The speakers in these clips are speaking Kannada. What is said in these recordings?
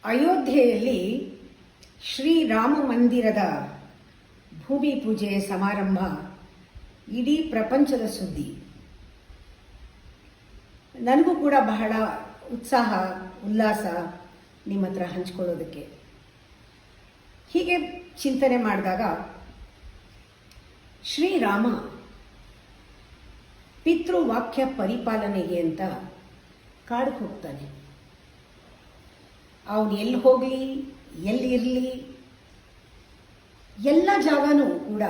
ಅಯೋಧ್ಯೆಯಲ್ಲಿ ಶ್ರೀರಾಮ ಮಂದಿರದ ಭೂಮಿ ಪೂಜೆಯ ಸಮಾರಂಭ ಇಡೀ ಪ್ರಪಂಚದ ಸುದ್ದಿ. ನನಗೂ ಕೂಡ ಬಹಳ ಉತ್ಸಾಹ ಉಲ್ಲಾಸ ನಿಮ್ಮ ಹತ್ರ ಹಂಚ್ಕೊಳ್ಳೋದಕ್ಕೆ. ಹೀಗೆ ಚಿಂತನೆ ಮಾಡಿದಾಗ ಶ್ರೀರಾಮ ಪಿತೃವಾಕ್ಯ ಪರಿಪಾಲನೆಗೆ ಅಂತ ಕಾಡಿಗೆ ಹೋಗ್ತಾನೆ. ಅವನು ಎಲ್ಲಿ ಹೋಗಲಿ, ಎಲ್ಲಿರಲಿ, ಎಲ್ಲ ಜಾಗನೂ ಕೂಡ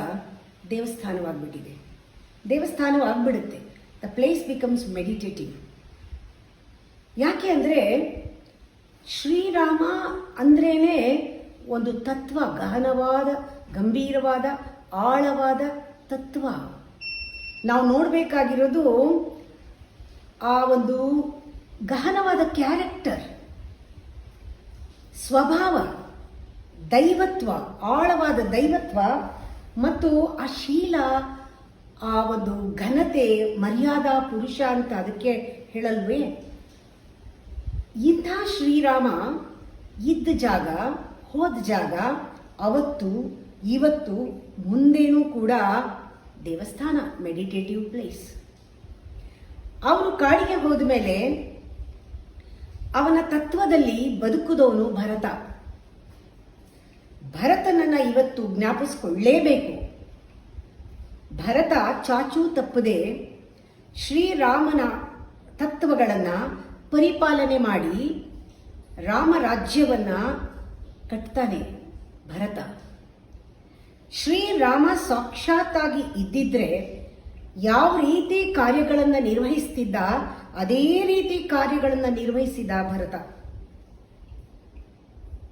ದೇವಸ್ಥಾನವಾಗ್ಬಿಟ್ಟಿದೆ. ದೇವಸ್ಥಾನವಾಗ್ಬಿಡುತ್ತೆ. The place becomes meditative. ಯಾಕೆ ಅಂದರೆ ಶ್ರೀರಾಮ ಅಂದ್ರೇನೆ ಒಂದು ತತ್ವ, ಗಹನವಾದ, ಗಂಭೀರವಾದ, ಆಳವಾದ ತತ್ವ. ನಾವು ನೋಡಬೇಕಾಗಿರೋದು ಆ ಒಂದು ಗಹನವಾದ ಕ್ಯಾರೆಕ್ಟರ್, ಸ್ವಭಾವ, ದೈವತ್ವ, ಆಳವಾದ ದೈವತ್ವ ಮತ್ತು ಆ ಶೀಲ, ಆ ಒಂದು ಘನತೆ, ಮರ್ಯಾದಾ ಪುರುಷ ಅಂತ ಅದಕ್ಕೆ ಹೇಳಲ್ವೇ. ಇಂಥ ಶ್ರೀರಾಮ ಇದ್ದ ಜಾಗ, ಹೋದ ಜಾಗ, ಅವತ್ತು ಇವತ್ತು ಮುಂದೇನೂ ಕೂಡ ದೇವಸ್ಥಾನ, ಮೆಡಿಟೇಟಿವ್ ಪ್ಲೇಸ್. ಅವನು ಕಾಡಿಗೆ ಹೋದ ಮೇಲೆ ಅವನ ತತ್ವದಲ್ಲಿ ಬದುಕುದವನು ಭರತ. ಭರತನನ್ನ ಇವತ್ತು ಜ್ಞಾಪಿಸ್ಕೊಳ್ಳೇಬೇಕು. ಭರತ ಚಾಚೂ ತಪ್ಪದೆ ಶ್ರೀರಾಮನ ತತ್ವಗಳನ್ನು ಪರಿಪಾಲನೆ ಮಾಡಿ ರಾಮರಾಜ್ಯವನ್ನ ಕಟ್ತಾನೆ ಭರತ. ಶ್ರೀರಾಮ ಸಾಕ್ಷಾತ್ತಾಗಿ ಇದ್ದಿದ್ರೆ ಯಾವ ರೀತಿ ಕಾರ್ಯಗಳನ್ನು ನಿರ್ವಹಿಸ್ತಿದ್ದ ಅದೇ ರೀತಿ ಕಾರ್ಯಗಳನ್ನು ನಿರ್ವಹಿಸಿದ ಭರತ.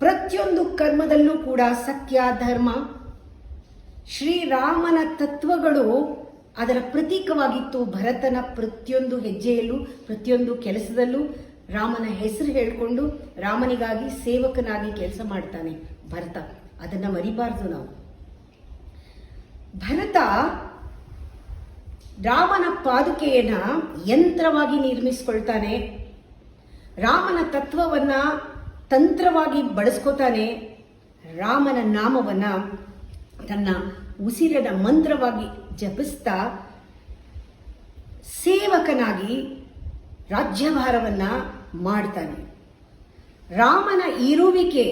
ಪ್ರತಿಯೊಂದು ಕರ್ಮದಲ್ಲೂ ಕೂಡ ಸತ್ಯ, ಧರ್ಮ, ಶ್ರೀರಾಮನ ತತ್ವಗಳು ಅದರ ಪ್ರತೀಕವಾಗಿತ್ತು. ಭರತನ ಪ್ರತಿಯೊಂದು ಹೆಜ್ಜೆಯಲ್ಲೂ, ಪ್ರತಿಯೊಂದು ಕೆಲಸದಲ್ಲೂ ರಾಮನ ಹೆಸರು ಹೇಳಿಕೊಂಡು ರಾಮನಿಗಾಗಿ ಸೇವಕನಾಗಿ ಕೆಲಸ ಮಾಡ್ತಾನೆ ಭರತ. ಅದನ್ನು ಮರಿಬಾರ್ದು ನಾವು. ಭರತ ರಾಮನ ಪಾದುಕೆಯನ್ನ ಯಂತ್ರವಾಗಿ ನಿರ್ಮಿಸ್ಕೊಳ್ತಾನೆ. ರಾಮನ ತತ್ವವನ್ನ ತಂತ್ರವಾಗಿ ಬಳಸ್ಕೋತಾನೆ. ರಾಮನ ನಾಮವನ್ನ ತನ್ನ ಉಸಿರಿನ ಮಂತ್ರವಾಗಿ ಜಪಿಸ್ತಾ ಸೇವಕನಾಗಿ ರಾಜ್ಯಭಾರವನ್ನ ಮಾಡ್ತಾನೆ. ರಾಮನ ಇರುವಿಕೆ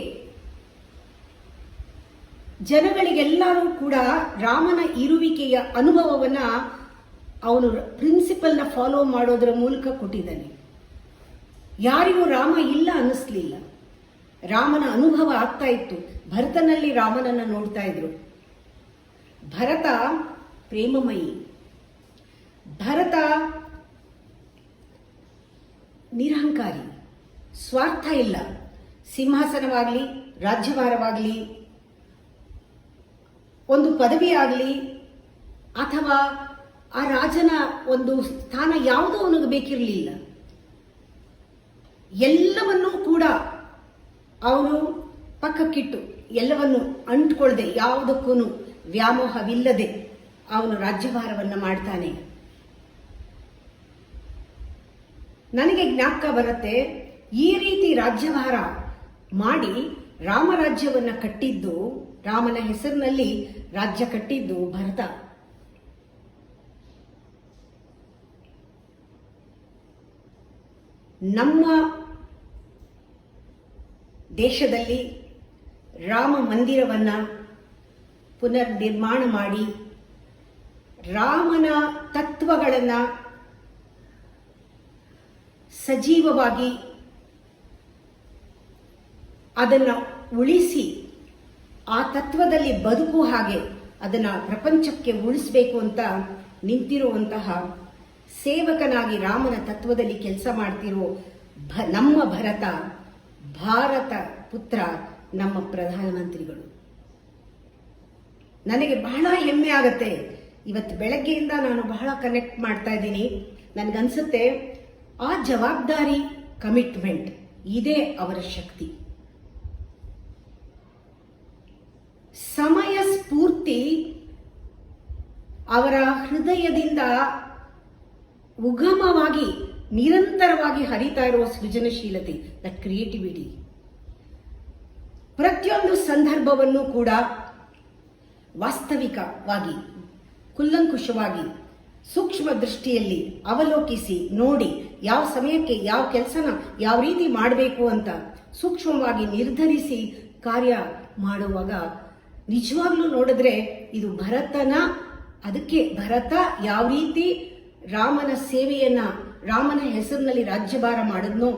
ಜನಗಳಿಗೆಲ್ಲರೂ ಕೂಡ ರಾಮನ ಇರುವಿಕೆಯ ಅನುಭವವನ್ನ ಅವನು ಪ್ರಿನ್ಸಿಪಲ್ನ ಫಾಲೋ ಮಾಡೋದರ ಮೂಲಕ ಕೊಟ್ಟಿದ್ದಾನೆ. ಯಾರಿಗೂ ರಾಮ ಇಲ್ಲ ಅನ್ನಿಸ್ಲಿಲ್ಲ. ರಾಮನ ಅನುಭವ ಆಗ್ತಾ ಇತ್ತು. ಭರತನಲ್ಲಿ ರಾಮನನ್ನ ನೋಡ್ತಾ ಇದ್ರು. ಭರತ ಪ್ರೇಮಮಯಿ. ಭರತ ನಿರಹಂಕಾರಿ, ಸ್ವಾರ್ಥ ಇಲ್ಲ. ಸಿಂಹಾಸನವಾಗಲಿ, ರಾಜ್ಯಭಾರವಾಗಲಿ, ಒಂದು ಪದವಿ ಆಗಲಿ, ಅಥವಾ ಆ ರಾಜನ ಒಂದು ಸ್ಥಾನ ಯಾವುದೂ ಅವನಿಗೆ ಬೇಕಿರಲಿಲ್ಲ. ಎಲ್ಲವನ್ನೂ ಕೂಡ ಅವನು ಪಕ್ಕಕ್ಕಿಟ್ಟು, ಎಲ್ಲವನ್ನು ಅಂಟ್ಕೊಳ್ಳದೆ, ಯಾವುದಕ್ಕೂ ವ್ಯಾಮೋಹವಿಲ್ಲದೆ ಅವನು ರಾಜ್ಯಭಾರವನ್ನು ಮಾಡ್ತಾನೆ. ನನಗೆ ಜ್ಞಾಪಕ ಬರುತ್ತೆ, ಈ ರೀತಿ ರಾಜ್ಯಭಾರ ಮಾಡಿ ರಾಮರಾಜ್ಯವನ್ನ ಕಟ್ಟಿದ್ದು, ರಾಮನ ಹೆಸರಿನಲ್ಲಿ ರಾಜ್ಯ ಕಟ್ಟಿದ್ದು ಭರತ. ನಮ್ಮ ದೇಶದಲ್ಲಿ ರಾಮ ಮಂದಿರವನ್ನ ಪುನರ್ ನಿರ್ಮಾಣ ಮಾಡಿ ರಾಮನ ತತ್ವಗಳನ್ನು ಸಜೀವವಾಗಿ ಅದನ್ನು ಉಳಿಸಿ, ಆ ತತ್ವದಲ್ಲಿ ಬದುಕು ಹಾಗೆ ಅದನ್ನು ಪ್ರಪಂಚಕ್ಕೆ ಉಳಿಸಬೇಕು ಅಂತ ನಿಂತಿರುವಂತಹ ಸೇವಕನಾಗಿ ರಾಮನ ತತ್ವದಲ್ಲಿ ಕೆಲಸ ಮಾಡ್ತಿರೋ ನಮ್ಮ ಭರತ, ಭಾರತ ಪುತ್ರ, ನಮ್ಮ ಪ್ರಧಾನಮಂತ್ರಿಗಳು. ನನಗೆ ಬಹಳ ಹೆಮ್ಮೆ ಆಗತ್ತೆ. ಇವತ್ತು ಬೆಳಗ್ಗೆಯಿಂದ ನಾನು ಬಹಳ ಕನೆಕ್ಟ್ ಮಾಡ್ತಾ ಇದ್ದೀನಿ. ನನಗನ್ಸುತ್ತೆ ಆ ಜವಾಬ್ದಾರಿ, ಕಮಿಟ್ಮೆಂಟ್ ಇದೇ ಅವರ ಶಕ್ತಿ. ಸಮಯ ಸ್ಫೂರ್ತಿ ಅವರ ಹೃದಯದಿಂದ ಉಗಮವಾಗಿ ನಿರಂತರವಾಗಿ ಹರಿತಾ ಇರುವ ಸೃಜನಶೀಲತೆ, ದಟ್ ಕ್ರಿಯೇಟಿವಿಟಿ. ಪ್ರತಿಯೊಂದು ಸಂದರ್ಭವನ್ನು ಕೂಡ ವಾಸ್ತವಿಕವಾಗಿ, ಕುಲ್ಲಂಕುಷವಾಗಿ, ಸೂಕ್ಷ್ಮ ದೃಷ್ಟಿಯಲ್ಲಿ ಅವಲೋಕಿಸಿ ನೋಡಿ ಯಾವ ಸಮಯಕ್ಕೆ ಯಾವ ಕೆಲಸನ ಯಾವ ರೀತಿ ಮಾಡಬೇಕು ಅಂತ ಸೂಕ್ಷ್ಮವಾಗಿ ನಿರ್ಧರಿಸಿ ಕಾರ್ಯ ಮಾಡುವಾಗ ನಿಜವಾಗ್ಲೂ ನೋಡಿದ್ರೆ ಇದು ಅದಕ್ಕೆ ಭರತ ಯಾವ ರೀತಿ ರಾಮನ ಸೇವೆಯನ್ನ, ರಾಮನ ಹೆಸರಿನಲ್ಲಿ ರಾಜ್ಯಭಾರ ಮಾಡಿದ್ನೋ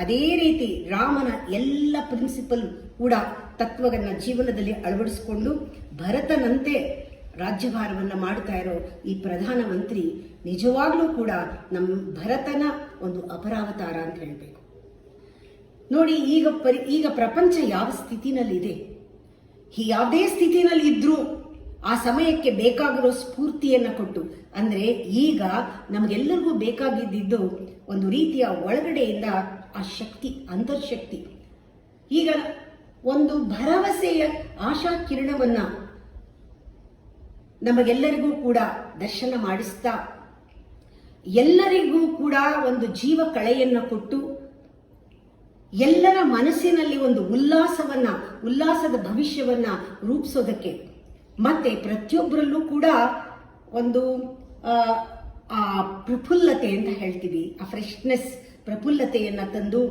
ಅದೇ ರೀತಿ ರಾಮನ ಎಲ್ಲ ಪ್ರಿನ್ಸಿಪಲ್ ಕೂಡ ತತ್ವಗಳನ್ನ ಜೀವನದಲ್ಲಿ ಅಳವಡಿಸಿಕೊಂಡು ಭರತನಂತೆ ರಾಜ್ಯಭಾರವನ್ನ ಮಾಡ್ತಾ ಇರೋ ಈ ಪ್ರಧಾನಮಂತ್ರಿ ನಿಜವಾಗ್ಲೂ ಕೂಡ ನಮ್ಮ ಭರತನ ಒಂದು ಅಪರಾವತಾರ ಅಂತ ಹೇಳಬೇಕು. ನೋಡಿ, ಈಗ ಪ್ರಪಂಚ ಯಾವ ಸ್ಥಿತಿನಲ್ಲಿದೆ, ಯಾವುದೇ ಸ್ಥಿತಿನಲ್ಲಿ ಇದ್ರೂ ಆ ಸಮಯಕ್ಕೆ ಬೇಕಾಗಿರೋ ಸ್ಫೂರ್ತಿಯನ್ನ ಕೊಟ್ಟು, ಅಂದ್ರೆ ಈಗ ನಮಗೆಲ್ಲರಿಗೂ ಬೇಕಾಗಿದ್ದು ಒಂದು ರೀತಿಯ ಒಳಗಡೆಯಿಂದ ಆ ಶಕ್ತಿ, ಅಂತರ್ಶಕ್ತಿ. ಈಗ ಒಂದು ಭರವಸೆಯ ಆಶಾ ಕಿರಣವನ್ನ ನಮಗೆಲ್ಲರಿಗೂ ಕೂಡ ದರ್ಶನ ಮಾಡಿಸ್ತಾ, ಎಲ್ಲರಿಗೂ ಕೂಡ ಒಂದು ಜೀವ ಕಳೆಯನ್ನ ಕೊಟ್ಟು, ಎಲ್ಲರ ಮನಸ್ಸಿನಲ್ಲಿ ಒಂದು ಉಲ್ಲಾಸದ ಭವಿಷ್ಯವನ್ನ ರೂಪಿಸೋದಕ್ಕೆ, ಮತ್ತೆ ಪ್ರತಿಯೊಬ್ಬರಲ್ಲೂ ಕೂಡ ಒಂದು ಆ ಪ್ರಫುಲ್ಲತೆ ಅಂತ ಹೇಳ್ತೀವಿ, ಆ ಫ್ರೆಶ್ನೆಸ್, ಪ್ರಫುಲ್ಲತೆಯನ್ನ ತಂದು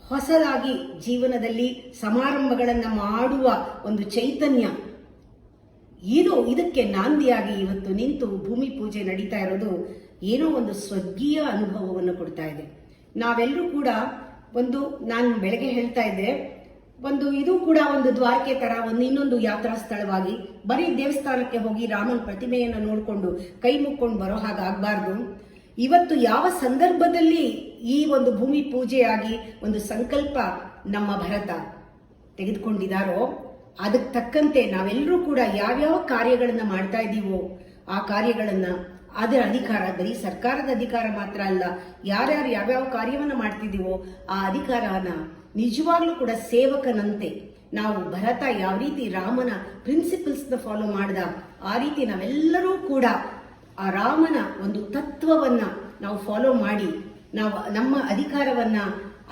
ಹೊಸದಾಗಿ ಜೀವನದಲ್ಲಿ ಸಮಾರಂಭಗಳನ್ನ ಮಾಡುವ ಒಂದು ಚೈತನ್ಯ, ಇದಕ್ಕೆ ನಾಂದಿಯಾಗಿ ಇವತ್ತು ನಿಂತು ಭೂಮಿ ಪೂಜೆ ನಡೀತಾ ಇರೋದು ಏನೋ ಒಂದು ಸ್ವರ್ಗೀಯ ಅನುಭವವನ್ನು ಕೊಡ್ತಾ ಇದೆ. ನಾವೆಲ್ಲರೂ ಕೂಡ ನಾನು ಬೆಳಗ್ಗೆ ಹೇಳ್ತಾ ಇದ್ದೆ, ಇದು ಕೂಡ ಒಂದು ದ್ವಾರಕೆ ತರ ಇನ್ನೊಂದು ಯಾತ್ರಾ ಸ್ಥಳವಾಗಿ ಬರೀ ದೇವಸ್ಥಾನಕ್ಕೆ ಹೋಗಿ ರಾಮನ ಪ್ರತಿಮೆಯನ್ನು ನೋಡಿಕೊಂಡು ಕೈ ಮುಕ್ಕೊಂಡು ಬರೋ ಹಾಗಾಗಬಾರ್ದು. ಇವತ್ತು ಯಾವ ಸಂದರ್ಭದಲ್ಲಿ ಈ ಒಂದು ಭೂಮಿ ಪೂಜೆಯಾಗಿ ಒಂದು ಸಂಕಲ್ಪ ನಮ್ಮ ಭರತ ತೆಗೆದುಕೊಂಡಿದ್ದಾರೋ ಅದಕ್ಕೆ ತಕ್ಕಂತೆ ನಾವೆಲ್ಲರೂ ಕೂಡ ಯಾವ್ಯಾವ ಕಾರ್ಯಗಳನ್ನ ಮಾಡ್ತಾ ಇದ್ದೀವೋ ಆ ಕಾರ್ಯಗಳನ್ನ, ಅದರ ಅಧಿಕಾರ ಬರೀ ಸರ್ಕಾರದ ಅಧಿಕಾರ ಮಾತ್ರ ಅಲ್ಲ, ಯಾರ್ಯಾರು ಯಾವ್ಯಾವ ಕಾರ್ಯವನ್ನ ಮಾಡ್ತಿದ್ದೀವೋ ಆ ಅಧಿಕಾರನ ನಿಜವಾಗ್ಲೂ ಕೂಡ ಸೇವಕನಂತೆ ನಾವು ಭರತ ಯಾವ ರೀತಿ ರಾಮನ ಪ್ರಿನ್ಸಿಪಲ್ಸ್ ನ ಫಾಲೋ ಮಾಡ್ದ ಆ ರೀತಿ ನಾವೆಲ್ಲರೂ ಕೂಡ ಆ ರಾಮನ ಒಂದು ತತ್ವವನ್ನ ನಾವು ಫಾಲೋ ಮಾಡಿ ನಾವು ನಮ್ಮ ಅಧಿಕಾರವನ್ನ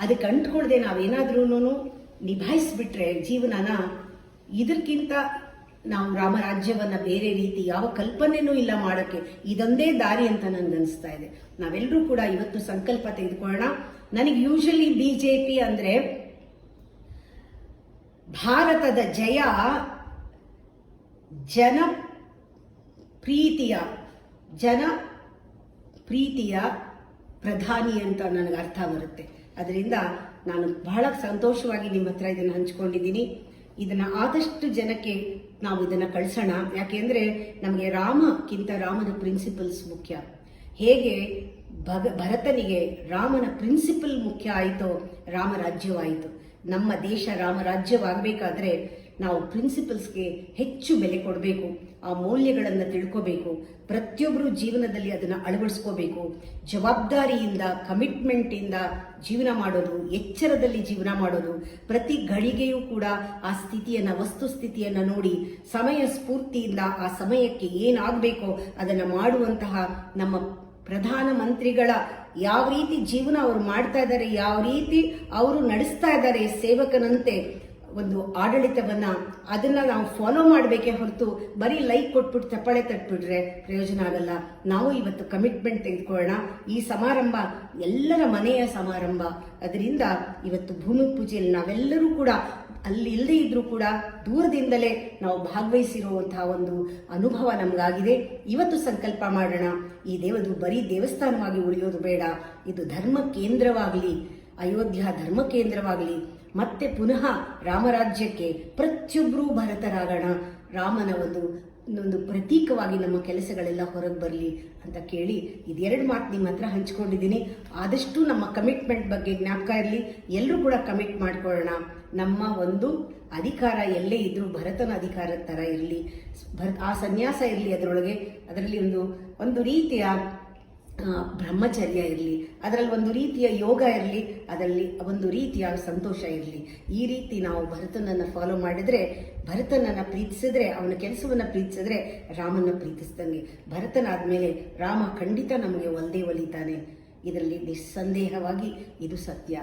ಅದಕ್ಕೆ ಅಂಟ್ಕೊಳ್ದೆ ನಾವೇನಾದ್ರೂ ನಿಭಾಯಿಸ್ಬಿಟ್ರೆ ಜೀವನನ, ಇದಕ್ಕಿಂತ ನಾವು ರಾಮರಾಜ್ಯವನ್ನ ಬೇರೆ ರೀತಿ ಯಾವ ಕಲ್ಪನೆನೂ ಇಲ್ಲ ಮಾಡಕ್ಕೆ. ಇದೊಂದೇ ದಾರಿ ಅಂತ ನನ್ಗನ್ಸ್ತಾ ಇದೆ. ನಾವೆಲ್ಲರೂ ಕೂಡ ಇವತ್ತು ಸಂಕಲ್ಪ ತೆಗೆದುಕೊಳ್ಳೋಣ. ನನಗೆ ಯೂಶಲಿ ಬಿಜೆಪಿ ಅಂದ್ರೆ ಭಾರತದ ಜಯ, ಜನ ಪ್ರೀತಿಯ ಪ್ರಧಾನಿ ಅಂತ ನನಗೆ ಅರ್ಥ ಬರುತ್ತೆ. ಅದರಿಂದ ನಾನು ಬಹಳ ಸಂತೋಷವಾಗಿ ನಿಮ್ಮ ಹತ್ರ ಇದನ್ನು ಹಂಚ್ಕೊಂಡಿದ್ದೀನಿ. ಇದನ್ನ ಆದಷ್ಟು ಜನಕ್ಕೆ ನಾವು ಇದನ್ನ ಕಳಿಸೋಣ. ಯಾಕೆಂದ್ರೆ ನಮಗೆ ರಾಮಕ್ಕಿಂತ ರಾಮನ ಪ್ರಿನ್ಸಿಪಲ್ಸ್ ಮುಖ್ಯ. ಹೇಗೆ ಭರತನಿಗೆ ರಾಮನ ಪ್ರಿನ್ಸಿಪಲ್ ಮುಖ್ಯ ಆಯಿತೋ ರಾಮರಾಜ್ಯವಾಯಿತು. ನಮ್ಮ ದೇಶ ರಾಮರಾಜ್ಯವಾಗಬೇಕಾದ್ರೆ ನಾವು ಪ್ರಿನ್ಸಿಪಲ್ಸ್ಗೆ ಹೆಚ್ಚು ಬೆಲೆ ಕೊಡಬೇಕು, ಆ ಮೌಲ್ಯಗಳನ್ನು ತಿಳ್ಕೋಬೇಕು, ಪ್ರತಿಯೊಬ್ಬರು ಜೀವನದಲ್ಲಿ ಅದನ್ನು ಅಳವಡಿಸ್ಕೋಬೇಕು. ಜವಾಬ್ದಾರಿಯಿಂದ, ಕಮಿಟ್ಮೆಂಟ್ ಇಂದ ಜೀವನ ಮಾಡೋದು, ಎಚ್ಚರದಲ್ಲಿ ಜೀವನ ಮಾಡೋದು, ಪ್ರತಿ ಗಳಿಗೆಯೂ ಕೂಡ ಆ ಸ್ಥಿತಿಯನ್ನ, ವಸ್ತುಸ್ಥಿತಿಯನ್ನ ನೋಡಿ ಸಮಯ ಸ್ಫೂರ್ತಿಯಿಂದ ಆ ಸಮಯಕ್ಕೆ ಏನಾಗಬೇಕೋ ಅದನ್ನು ಮಾಡುವಂತಹ ನಮ್ಮ ಪ್ರಧಾನ ಮಂತ್ರಿಗಳ ಯಾವ ರೀತಿ ಜೀವನ ಅವರು ಮಾಡ್ತಾ ಇದ್ದಾರೆ, ಯಾವ ರೀತಿ ಅವರು ನಡೆಸ್ತಾ ಇದ್ದಾರೆ ಸೇವಕನಂತೆ ಒಂದು ಆಡಳಿತವನ್ನ, ಅದನ್ನ ನಾವು ಫಾಲೋ ಮಾಡಬೇಕೇ ಹೊರತು ಬರೀ ಲೈಕ್ ಕೊಟ್ಬಿಟ್ಟು ಚಪ್ಪಾಳೆ ತಟ್ಬಿಟ್ರೆ ಪ್ರಯೋಜನ ಆಗಲ್ಲ. ನಾವು ಇವತ್ತು ಕಮಿಟ್ಮೆಂಟ್ ತೆಗೆದುಕೊಳ್ಳೋಣ. ಈ ಸಮಾರಂಭ ಎಲ್ಲರ ಮನೆಯ ಸಮಾರಂಭ. ಅದರಿಂದ ಇವತ್ತು ಭೂಮಿ ಪೂಜೆಯಲ್ಲಿ ನಾವೆಲ್ಲರೂ ಕೂಡ ಅಲ್ಲಿ ಇಲ್ಲದೆ ಇದ್ರೂ ಕೂಡ ದೂರದಿಂದಲೇ ನಾವು ಭಾಗವಹಿಸಿರುವಂತಹ ಒಂದು ಅನುಭವ ನಮಗಾಗಿದೆ. ಇವತ್ತು ಸಂಕಲ್ಪ ಮಾಡೋಣ, ಈ ಬರೀ ದೇವಸ್ಥಾನವಾಗಿ ಉಳಿಯೋದು ಬೇಡ, ಇದು ಧರ್ಮ ಕೇಂದ್ರವಾಗಲಿ, ಅಯೋಧ್ಯ ಧರ್ಮ ಕೇಂದ್ರವಾಗಲಿ. ಮತ್ತೆ ಪುನಃ ರಾಮರಾಜ್ಯಕ್ಕೆ ಪ್ರತಿಯೊಬ್ಬರೂ ಭರತರಾಗೋಣ. ರಾಮನ ಒಂದು ಪ್ರತೀಕವಾಗಿ ನಮ್ಮ ಕೆಲಸಗಳೆಲ್ಲ ಹೊರಗೆ ಬರಲಿ ಅಂತ ಕೇಳಿ ಇದೆರಡು ಮಾತು ನಿಮ್ಮ ಹತ್ರ ಹಂಚ್ಕೊಂಡಿದ್ದೀನಿ. ಆದಷ್ಟು ನಮ್ಮ ಕಮಿಟ್ಮೆಂಟ್ ಬಗ್ಗೆ ಜ್ಞಾಪಕ ಇರಲಿ. ಎಲ್ಲರೂ ಕೂಡ ಕಮಿಟ್ ಮಾಡ್ಕೊಳ್ಳೋಣ. ನಮ್ಮ ಒಂದು ಅಧಿಕಾರ ಎಲ್ಲೇ ಇದ್ರೂ ಭರತನ ಅಧಿಕಾರದ ತರ ಇರಲಿ, ಆ ಸನ್ಯಾಸ ಇರಲಿ, ಅದರಲ್ಲಿ ಒಂದು ರೀತಿಯ ಬ್ರಹ್ಮಚರ್ಯ ಇರಲಿ, ಅದರಲ್ಲಿ ಒಂದು ರೀತಿಯ ಯೋಗ ಇರಲಿ, ಅದರಲ್ಲಿ ಒಂದು ರೀತಿಯ ಸಂತೋಷ ಇರಲಿ. ಈ ರೀತಿ ನಾವು ಭರತನನ್ನ ಫಾಲೋ ಮಾಡಿದ್ರೆ, ಭರತನನ್ನ ಪ್ರೀತಿಸಿದ್ರೆ, ಅವನ ಕೆಲಸವನ್ನ ಪ್ರೀತಿಸಿದ್ರೆ ರಾಮನ ಪ್ರೀತಿಸ್ದಂಗೆ. ಭರತನಾದ್ಮೇಲೆ ರಾಮ ಖಂಡಿತ ನಮಗೆ ಒಲ್ದೇ ಒಲಿತಾನೆ. ಇದರಲ್ಲಿ ನಿಸ್ಸಂದೇಹವಾಗಿ ಇದು ಸತ್ಯ.